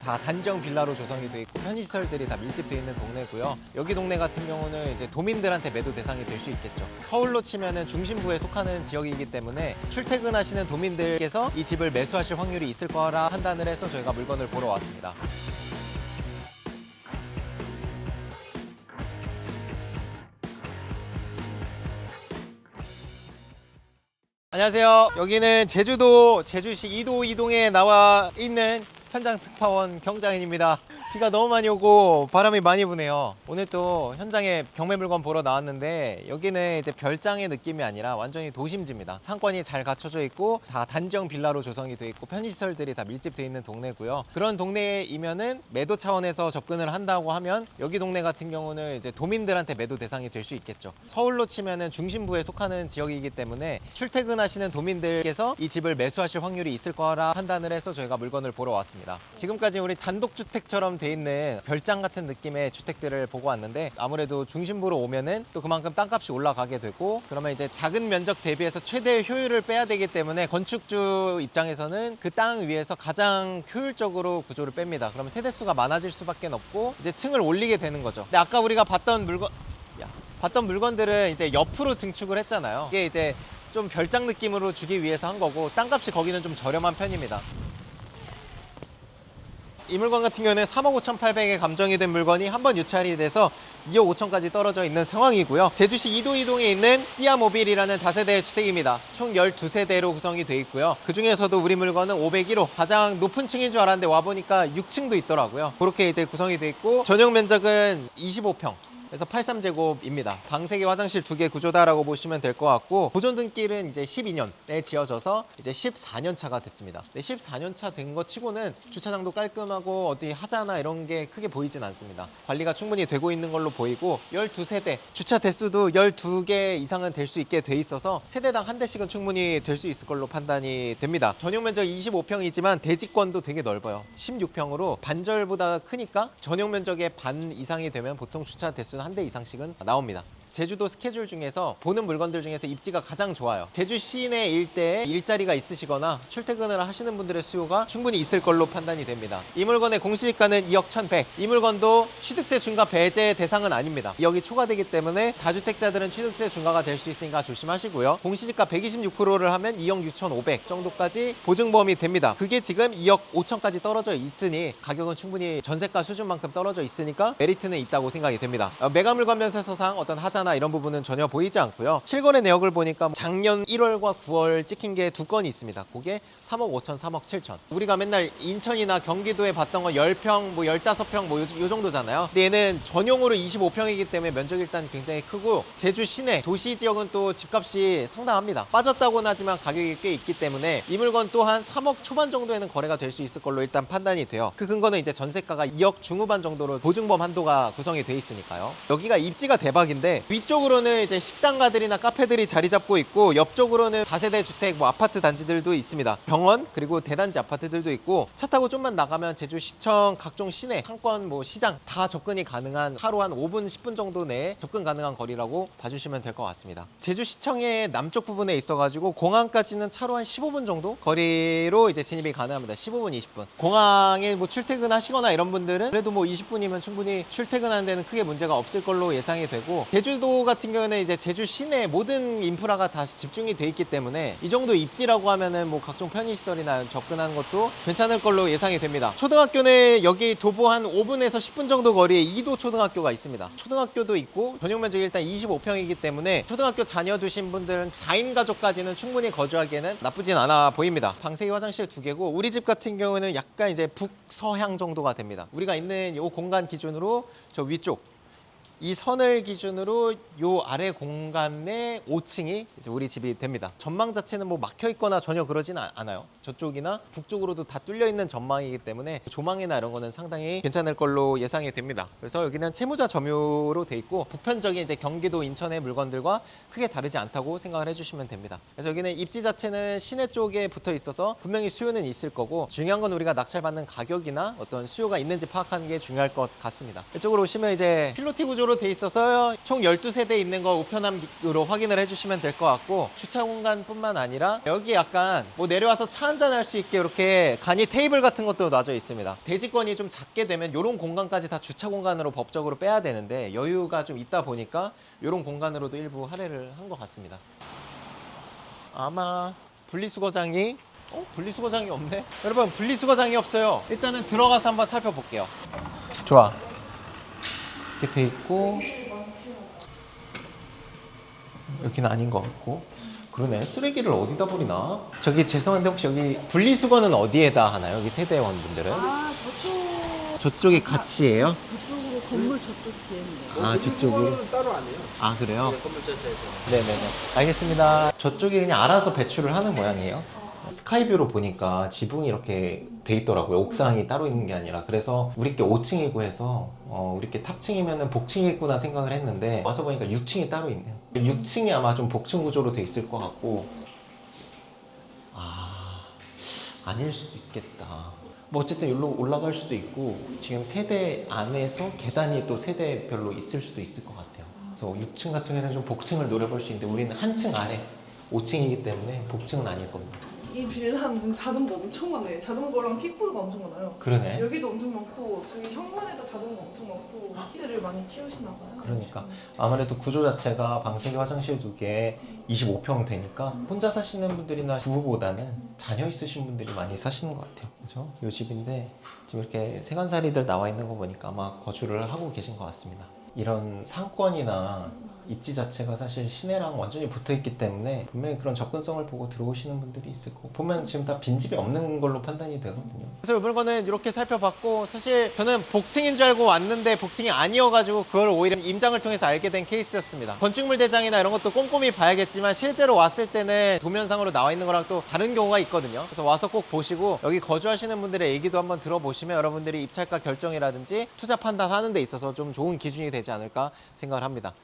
다 단정 빌라로 조성이 되어 있고 편의시설들이 다 밀집되어 있는 동네고요. 여기 동네 같은 경우는 이제 도민들한테 매도 대상이 될 수 있겠죠. 서울로 치면은 중심부에 속하는 지역이기 때문에 출퇴근하시는 도민들께서 이 집을 매수하실 확률이 있을 거라 판단을 해서 저희가 물건을 보러 왔습니다. 안녕하세요. 여기는 제주도 제주시 이도에 나와 있는 현장 특파원 경장인입니다. 비가 너무 많이 오고 바람이 많이 부네요. 오늘 또 현장에 경매 물건 보러 나왔는데 여기는 이제 별장의 느낌이 아니라 완전히 도심지입니다. 상권이 잘 갖춰져 있고 다 단정 빌라로 조성이 되어 있고 편의시설들이 다 밀집되어 있는 동네고요. 그런 동네이면은 매도 차원에서 접근을 한다고 하면 여기 동네 같은 경우는 이제 도민들한테 매도 대상이 될 수 있겠죠. 서울로 치면은 중심부에 속하는 지역이기 때문에 출퇴근하시는 도민들께서 이 집을 매수하실 확률이 있을 거라 판단을 해서 저희가 물건을 보러 왔습니다. 지금까지 우리 단독주택처럼 돼 있는 별장 같은 느낌의 주택들을 보고 왔는데 아무래도 중심부로 오면은 또 그만큼 땅값이 올라가게 되고 그러면 이제 작은 면적 대비해서 최대의 효율을 빼야 되기 때문에 건축주 입장에서는 그 땅 위에서 가장 효율적으로 구조를 뺍니다. 그러면 세대수가 많아질 수밖에 없고 이제 층을 올리게 되는 거죠. 근데 아까 우리가 봤던 물건들은 이제 옆으로 증축을 했잖아요. 이게 이제 좀 별장 느낌으로 주기 위해서 한 거고 땅값이 거기는 좀 저렴한 편입니다. 이 물건 같은 경우는 3억 5,800에 감정이 된 물건이 한번 유찰이 돼서 2억 5천까지 떨어져 있는 상황이고요. 제주시 이도에 있는 띠아모빌이라는 다세대 주택입니다. 총 12세대로 구성이 되어 있고요. 그 중에서도 우리 물건은 501호 가장 높은 층인 줄 알았는데 와보니까 6층도 있더라고요. 그렇게 이제 구성이 되어 있고 전용 면적은 25평. 그래서 83제곱입니다. 방 3개, 화장실 2개 구조다라고 보시면 될 것 같고 보존 등기는 이제 12년에 지어져서 이제 14년 차가 됐습니다. 14년 차 된 것 치고는 주차장도 깔끔하고 어디 하자나 이런 게 크게 보이진 않습니다. 관리가 충분히 되고 있는 걸로 보이고 12세대, 주차 대수도 12개 이상은 될 수 있게 돼 있어서 세대당 한 대씩은 충분히 될 수 있을 걸로 판단이 됩니다. 전용 면적 25평이지만 대지권도 되게 넓어요. 16평으로 반절보다 크니까 전용 면적의 반 이상이 되면 보통 주차 대수 한 대 이상씩은 나옵니다. 제주도 스케줄 중에서 보는 물건들 중에서 입지가 가장 좋아요. 제주 시내 일대에 일자리가 있으시거나 출퇴근을 하시는 분들의 수요가 충분히 있을 걸로 판단이 됩니다. 이 물건의 공시지가는 2억 1,100. 이 물건도 취득세 중과 배제 대상은 아닙니다. 2억이 초과되기 때문에 다주택자들은 취득세 중과가 될 수 있으니까 조심하시고요. 공시지가 126%를 하면 2억 6,500 정도까지 보증보험이 됩니다. 그게 지금 2억 5천까지 떨어져 있으니 가격은 충분히 전세가 수준만큼 떨어져 있으니까 메리트는 있다고 생각이 됩니다. 매각 물건 면세서상 어떤 하자나 이런 부분은 전혀 보이지 않고요. 실거래 내역을 보니까 작년 1월과 9월 찍힌 게 2건이 있습니다. 그게 3억 5천, 3억 7천. 우리가 맨날 인천이나 경기도에 봤던 건 10평, 뭐 15평 뭐 요 정도잖아요. 근데 얘는 전용으로 25평이기 때문에 면적이 일단 굉장히 크고 제주 시내, 도시 지역은 또 집값이 상당합니다. 빠졌다고는 하지만 가격이 꽤 있기 때문에 이 물건 또한 3억 초반 정도에는 거래가 될 수 있을 걸로 일단 판단이 돼요. 그 근거는 이제 전세가가 2억 중후반 정도로 보증보험 한도가 구성이 돼 있으니까요. 여기가 입지가 대박인데 위쪽으로는 이제 식당가들이나 카페들이 자리 잡고 있고 옆쪽으로는 다세대 주택, 뭐 아파트 단지들도 있습니다. 병원 그리고 대단지 아파트들도 있고 차 타고 좀만 나가면 제주시청 각종 시내 상권 뭐 시장 다 접근이 가능한 하루 한 5분 10분 정도 내에 접근 가능한 거리라고 봐주시면 될 것 같습니다. 제주시청의 남쪽 부분에 있어가지고 공항까지는 차로 한 15분 정도 거리로 이제 진입이 가능합니다. 15분 20분 공항에 뭐 출퇴근하시거나 이런 분들은 그래도 뭐 20분이면 충분히 출퇴근하는 데는 크게 문제가 없을 걸로 예상이 되고 제주도 같은 경우는 이제 제주 시내 모든 인프라가 다 집중이 돼 있기 때문에 이 정도 입지라고 하면은 뭐 각종 편의시설이나 접근하는 것도 괜찮을 걸로 예상이 됩니다. 초등학교는 여기 도보 한 5분에서 10분 정도 거리에 이도 초등학교가 있습니다. 초등학교도 있고 전용 면적이 일단 25평이기 때문에 초등학교 자녀 두신 분들은 4인 가족까지는 충분히 거주하기에는 나쁘진 않아 보입니다. 방 3개, 화장실 2개고 우리 집 같은 경우는 약간 이제 북서향 정도가 됩니다. 우리가 있는 이 공간 기준으로 저 위쪽 이 선을 기준으로 요 아래 공간의 5층이 이제 우리 집이 됩니다. 전망 자체는 뭐 막혀 있거나 전혀 그러진 않아요. 저쪽이나 북쪽으로도 다 뚫려 있는 전망이기 때문에 조망이나 이런 거는 상당히 괜찮을 걸로 예상이 됩니다. 그래서 여기는 채무자 점유로 돼 있고 보편적인 이제 경기도 인천의 물건들과 크게 다르지 않다고 생각을 해주시면 됩니다. 그래서 여기는 입지 자체는 시내 쪽에 붙어 있어서 분명히 수요는 있을 거고 중요한 건 우리가 낙찰받는 가격이나 어떤 수요가 있는지 파악하는 게 중요할 것 같습니다. 이쪽으로 오시면 이제 필로티 구조로 우편함으로 돼 있어서 총 12세대 있는 거 우편함으로 확인을 해주시면 될 것 같고, 주차 공간뿐만 아니라 여기 약간 뭐 내려와서 차 한잔 할 수 있게 이렇게 간이 테이블 같은 것도 놔져 있습니다. 대지권이 좀 작게 되면 이런 공간까지 다 주차 공간으로 법적으로 빼야 되는데 여유가 좀 있다 보니까 이런 공간으로도 일부 할애를 한 것 같습니다. 아마 분리수거장이 분리수거장이 없네? 여러분, 분리수거장이 없어요. 일단은 들어가서 한번 살펴볼게요. 좋아. 이렇게 돼 있고, 여기는 아닌 것 같고. 그러네. 쓰레기를 어디다 버리나? 저기 죄송한데 혹시 여기 분리수거는 어디에다 하나요? 여기 세대원분들은? 아, 저쪽이 같이예요? 저쪽으로 건물 저쪽 뒤에 있네요. 아, 저쪽이? 따로 안 해요. 아, 그래요? 건물 자체에서. 네네네. 알겠습니다. 저쪽이 그냥 알아서 배출을 하는 모양이에요. 스카이뷰로 보니까 지붕이 이렇게 돼 있더라고요. 옥상이 따로 있는 게 아니라. 그래서 우리 게 5층이고 해서 우리 게 탑층이면 복층이겠구나 생각을 했는데 와서 보니까 6층이 따로 있네요. 6층이 아마 좀 복층 구조로 돼 있을 것 같고, 아닐 수도 있겠다. 뭐 어쨌든 여기로 올라갈 수도 있고, 지금 세대 안에서 계단이 또 세대별로 있을 수도 있을 것 같아요. 그래서 6층 같은 경우에는 좀 복층을 노려볼 수 있는데 우리는 한 층 아래 5층이기 때문에 복층은 아닐 겁니다. 이 빌라는 자전거 엄청 많아요. 자전거랑 킥보드가 엄청 많아요. 그러네. 여기도 엄청 많고 저기 현관에도 자전거 엄청 많고 키들을 많이 키우시나 봐요. 그러니까 아무래도 구조 자체가 방세기 화장실 2개 25평 되니까 혼자 사시는 분들이나 부부보다는 자녀 있으신 분들이 많이 사시는 것 같아요. 그죠? 요 집인데 지금 이렇게 세간살이들 나와 있는 거 보니까 아마 거주를 하고 계신 것 같습니다. 이런 상권이나 입지 자체가 사실 시내랑 완전히 붙어있기 때문에 분명히 그런 접근성을 보고 들어오시는 분들이 있을 거고, 보면 지금 다 빈집이 없는 걸로 판단이 되거든요. 그래서 이 물건은 이렇게 살펴봤고, 사실 저는 복층인 줄 알고 왔는데 복층이 아니어가지고 그걸 오히려 임장을 통해서 알게 된 케이스였습니다. 건축물 대장이나 이런 것도 꼼꼼히 봐야겠지만 실제로 왔을 때는 도면상으로 나와 있는 거랑 또 다른 경우가 있거든요. 그래서 와서 꼭 보시고 여기 거주하시는 분들의 얘기도 한번 들어보시면 여러분들이 입찰가 결정이라든지 투자 판단하는 데 있어서 좀 좋은 기준이 되지 않을까 생각을 합니다.